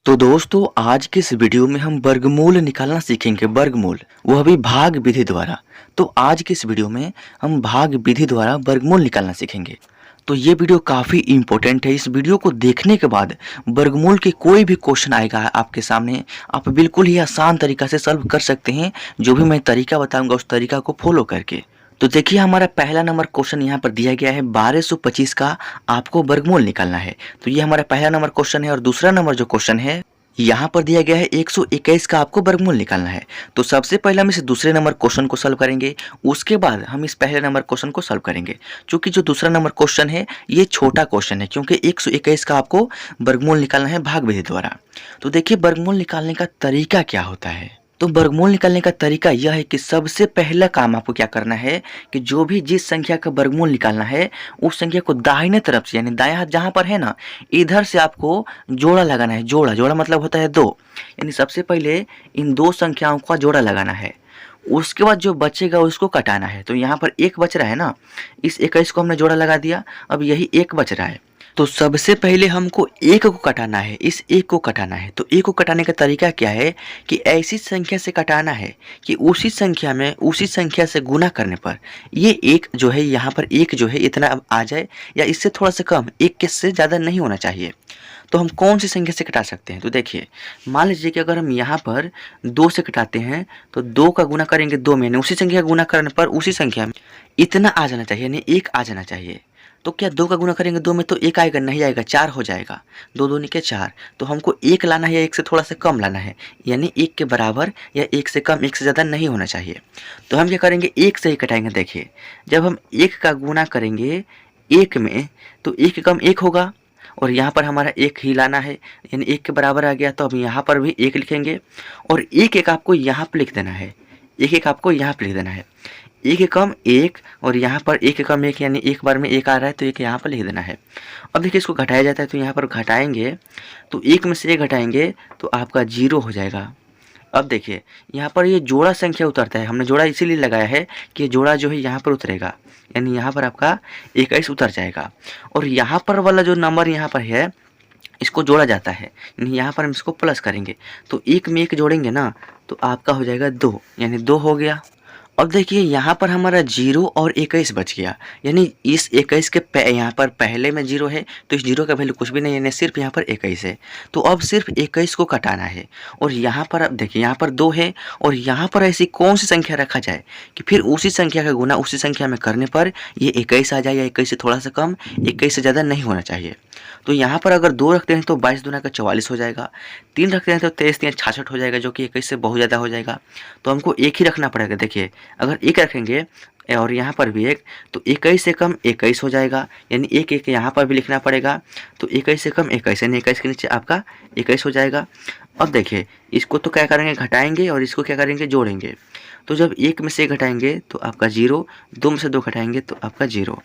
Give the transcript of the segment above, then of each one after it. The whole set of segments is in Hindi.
तो दोस्तों आज के इस वीडियो में हम वर्गमूल निकालना सीखेंगे। वर्गमूल वह भी भाग विधि द्वारा। तो आज के इस वीडियो में हम भाग विधि द्वारा वर्गमूल निकालना सीखेंगे। तो ये वीडियो काफ़ी इम्पोर्टेंट है। इस वीडियो को देखने के बाद वर्गमूल के कोई भी क्वेश्चन आएगा आपके सामने, आप बिल्कुल ही आसान तरीका से सॉल्व कर सकते हैं, जो भी मैं तरीका बताऊंगा उस तरीका को फॉलो करके। तो देखिए हमारा पहला नंबर क्वेश्चन यहाँ पर दिया गया है 1225 का आपको वर्गमूल निकालना है। तो ये हमारा पहला नंबर क्वेश्चन है। और दूसरा नंबर जो क्वेश्चन है यहाँ पर दिया गया है 121 का आपको वर्गमूल निकालना है। तो सबसे पहले हम इस दूसरे नंबर क्वेश्चन को सॉल्व करेंगे, उसके बाद हम इस पहले नंबर क्वेश्चन को सॉल्व करेंगे। क्योंकि जो दूसरा नंबर क्वेश्चन है ये छोटा क्वेश्चन है, क्योंकि 121 का आपको वर्गमूल निकालना है भाग विधि द्वारा। तो देखिए वर्गमूल निकालने का तरीका क्या होता है। तो वर्गमूल निकालने का तरीका यह है कि सबसे पहला काम आपको क्या करना है कि जो भी जिस संख्या का वर्गमूल निकालना है उस संख्या को दाहिने तरफ से यानी दायां हाथ जहां पर है ना, इधर से आपको जोड़ा लगाना है। जोड़ा जोड़ा मतलब होता है दो, यानी सबसे पहले इन दो संख्याओं का जोड़ा लगाना है। उसके बाद जो बचेगा उसको कटाना है। तो यहाँ पर एक बच रहा है ना, इस 21 को हमने जोड़ा लगा दिया, अब यही एक बच रहा है। तो सबसे पहले हमको एक को कटाना है, इस एक को कटाना है। तो एक को कटाने का तरीका क्या है कि ऐसी संख्या से कटाना है कि उसी संख्या में उसी संख्या से गुना करने पर ये एक जो है यहाँ पर एक जो है इतना आ जाए, या इससे थोड़ा सा कम, एक के से ज़्यादा नहीं होना चाहिए। तो हम कौन सी संख्या से कटा सकते हैं। तो देखिए मान लीजिए कि अगर हम यहाँ पर 2 से कटाते हैं तो 2 का गुना करेंगे 2 में, उसी संख्या का गुना करने पर उसी संख्या में इतना आ जाना चाहिए, यानी 1 आ जाना चाहिए। तो क्या 2 का गुना करेंगे 2 में तो 1 आएगा, नहीं आएगा, 4 हो जाएगा। 2 दूनी के 4। तो हमको 1 लाना है या 1 से थोड़ा सा कम लाना है, यानी 1 के बराबर या 1 से कम, 1 से ज़्यादा नहीं होना चाहिए। तो हम क्या करेंगे 1 से ही कटाएंगे। देखिए जब हम 1 का गुना करेंगे 1 में तो 1 कम 1 होगा, और यहाँ पर हमारा 1 ही लाना है, यानी 1 के बराबर आ गया। तो अब यहाँ पर भी 1 लिखेंगे और 1 आपको यहाँ पर लिख देना है। 1 आपको यहाँ पर लिख देना है। 1 कम 1 और यहाँ पर 1 कम 1, यानी एक बार में 1 आ रहा है तो 1 यहाँ पर लिख देना है। अब देखिए इसको घटाया जाता है, तो यहाँ पर घटाएंगे तो 1 में से 1 घटाएंगे तो आपका 0 हो जाएगा। अब देखिए यहाँ पर ये जोड़ा संख्या उतरता है, हमने जोड़ा इसीलिए लगाया है कि जोड़ा जो है यहाँ पर उतरेगा, यानी यहाँ पर आपका 21 उतर जाएगा। और यहाँ पर वाला जो नंबर यहाँ पर है इसको जोड़ा जाता है, यानी यहाँ पर हम इसको प्लस करेंगे। तो 1 में 1 जोड़ेंगे ना तो आपका हो जाएगा 2, यानी 2 हो गया। अब देखिए यहाँ पर हमारा 0 और 21 बच गया, यानी इस 21 के यहाँ पर पहले में 0 है तो इस 0 का वैल्यू कुछ भी नहीं है, यानी सिर्फ यहाँ पर 21 है। तो अब सिर्फ 21 को कटाना है। और यहाँ पर अब देखिए यहाँ पर 2 है, और यहाँ पर ऐसी कौन सी संख्या रखा जाए कि फिर उसी संख्या का गुना उसी संख्या में करने पर ये 21 आ जाए, या 21 से थोड़ा सा कम, 21 से ज़्यादा नहीं होना चाहिए। तो यहाँ पर अगर 2 रखते हैं तो 22 दूना का 44 हो जाएगा, 3 रखते हैं तो 23 3 66 हो जाएगा, जो कि 21 से बहुत ज़्यादा हो जाएगा। तो हमको एक ही रखना पड़ेगा। देखिए अगर 1 रखेंगे और यहाँ पर भी 1, तो 21 से कम 21 हो जाएगा, यानी 1 यहाँ पर भी लिखना पड़ेगा। तो 21 से कम 21, यानी 21 के नीचे आपका 21 हो जाएगा। अब देखिए इसको तो क्या करेंगे घटाएंगे, और इसको क्या करेंगे जोड़ेंगे। तो जब 1 में से 1 घटाएंगे तो आपका 0, 2 में से 2 घटाएंगे तो आपका 0।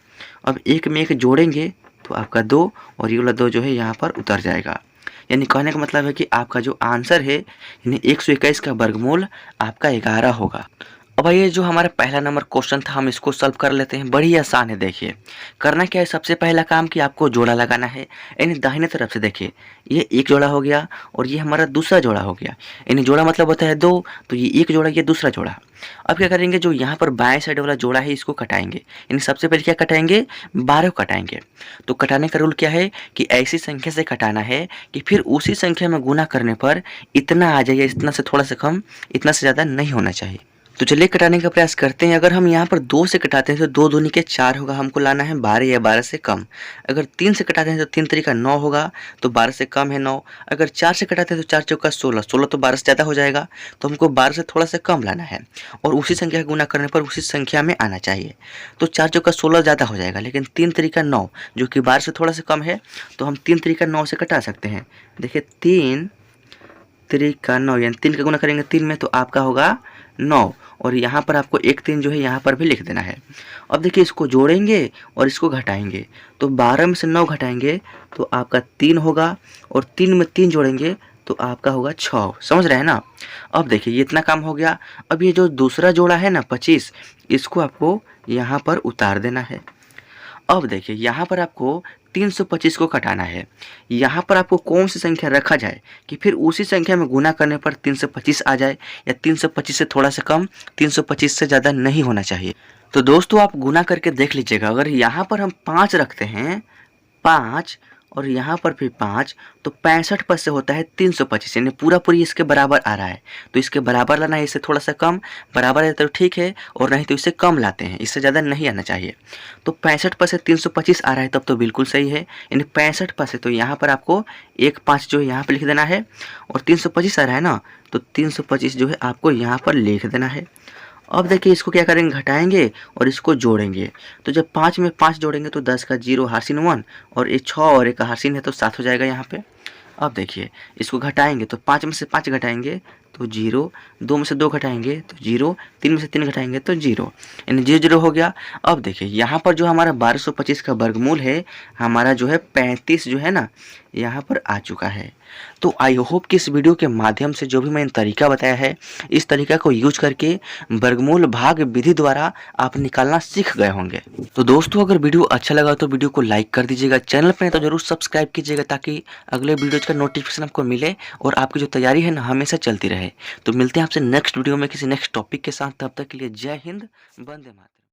अब 1 में 1 जोड़ेंगे तो आपका 2, और ये वाला 2 जो है यहाँ पर उतर जाएगा। यानी कहने का मतलब है कि आपका जो आंसर है यानी 121 का वर्गमूल आपका 11 होगा। अब ये जो हमारा पहला नंबर क्वेश्चन था हम इसको सॉल्व कर लेते हैं। बड़ी आसान है। देखिए करना क्या है, सबसे पहला काम कि आपको जोड़ा लगाना है, यानी दाहिने तरफ से। देखिए ये एक जोड़ा हो गया और ये हमारा दूसरा जोड़ा हो गया, यानी जोड़ा मतलब होता है 2, तो ये एक जोड़ा ये दूसरा जोड़ा। अब क्या करेंगे, जो यहाँ पर बाएं साइड वाला जोड़ा है इसको कटाएंगे, यानी सबसे पहले क्या कटाएंगे 12 कटाएंगे। तो कटाने का रूल क्या है कि ऐसी संख्या से कटाना है कि फिर उसी संख्या में गुना करने पर इतना आ जाए, इतना से थोड़ा सा कम, इतना से ज़्यादा नहीं होना चाहिए। तो चलिए कटाने का प्रयास करते हैं। अगर हम यहाँ पर 2 से कटाते हैं तो 2 दूनी के 4 होगा, हमको लाना है 12 या 12 से कम। अगर 3 से कटाते हैं तो 3 तरीका 9 होगा, तो 12 से कम है 9। अगर 4 से कटाते हैं तो 4 चौका 16, 16 तो 12 से ज़्यादा हो जाएगा, तो हमको 12 से थोड़ा सा कम लाना है, और उसी संख्या का गुना करने पर उसी संख्या में आना चाहिए। तो 4 चौका 16 ज़्यादा हो जाएगा, लेकिन 3 तरीका 9 जो कि 12 से थोड़ा सा कम है, तो हम 3 तरीका 9 से कटा सकते हैं। देखिए 3 तरीका 9, यानी 3 का गुना करेंगे 3 में तो आपका होगा 9, और यहाँ पर आपको 1 3 जो है यहाँ पर भी लिख देना है। अब देखिए इसको जोड़ेंगे और इसको घटाएंगे, तो 12 में से 9 घटाएंगे तो आपका 3 होगा, और 3 में 3 जोड़ेंगे तो आपका होगा 6। समझ रहे हैं ना। अब देखिए ये इतना काम हो गया। अब ये जो दूसरा जोड़ा है ना 25, इसको आपको यहाँ पर उतार देना है। अब देखिए यहाँ पर आपको 325 को घटाना है। यहाँ पर आपको कौन सी संख्या रखा जाए कि फिर उसी संख्या में गुना करने पर 325 आ जाए, या 325 से थोड़ा सा कम, 325 से ज़्यादा नहीं होना चाहिए। तो दोस्तों आप गुना करके देख लीजिएगा। अगर यहाँ पर हम 5 रखते हैं, 5, और यहाँ पर भी 5, तो 65 पर से होता है 325, यानी पूरा पूरी इसके बराबर आ रहा है। तो इसके बराबर लाना है, इससे थोड़ा सा कम, बराबर है तो ठीक है, और नहीं तो इससे कम लाते हैं, इससे ज़्यादा नहीं आना चाहिए। तो 65 पर से 325 आ रहा है, तब तो बिल्कुल सही है। यानी 65 पर से तो यहाँ पर आपको 1 5 जो है यहाँ पर लिख देना है, और 325 आ रहा है ना, तो 325 जो है आपको यहाँ पर लिख देना है। अब देखिए इसको क्या करेंगे, घटाएंगे और इसको जोड़ेंगे। तो जब 5 में 5 जोड़ेंगे तो 10 का 0 हार्सिन 1, और ये 6 और एक हार्सिन है तो 7 हो जाएगा यहाँ पे। अब देखिए इसको घटाएंगे तो 5 में से 5 घटाएंगे तो 0, 2 में से 2 घटाएंगे तो 0, 3 में से 3 घटाएंगे तो 0, यानी 0 0 हो गया। अब देखिए यहाँ पर जो हमारा 1225 का वर्गमूल है, हमारा जो है 35 जो है ना, यहाँ पर आ चुका है। तो आई होप कि इस वीडियो के माध्यम से जो भी मैंने तरीका बताया है, इस तरीका को यूज करके वर्गमूल भाग विधि द्वारा आप निकालना सीख गए होंगे। तो दोस्तों अगर वीडियो अच्छा लगा तो वीडियो को लाइक कर दीजिएगा, चैनल पर तो जरूर सब्सक्राइब कीजिएगा, ताकि अगले वीडियोज का नोटिफिकेशन आपको मिले और आपकी जो तैयारी है ना हमेशा चलती रहे। तो मिलते हैं आपसे नेक्स्ट वीडियो में किसी नेक्स्ट टॉपिक के साथ। तब तक के लिए जय हिंद, वंदे मातरम।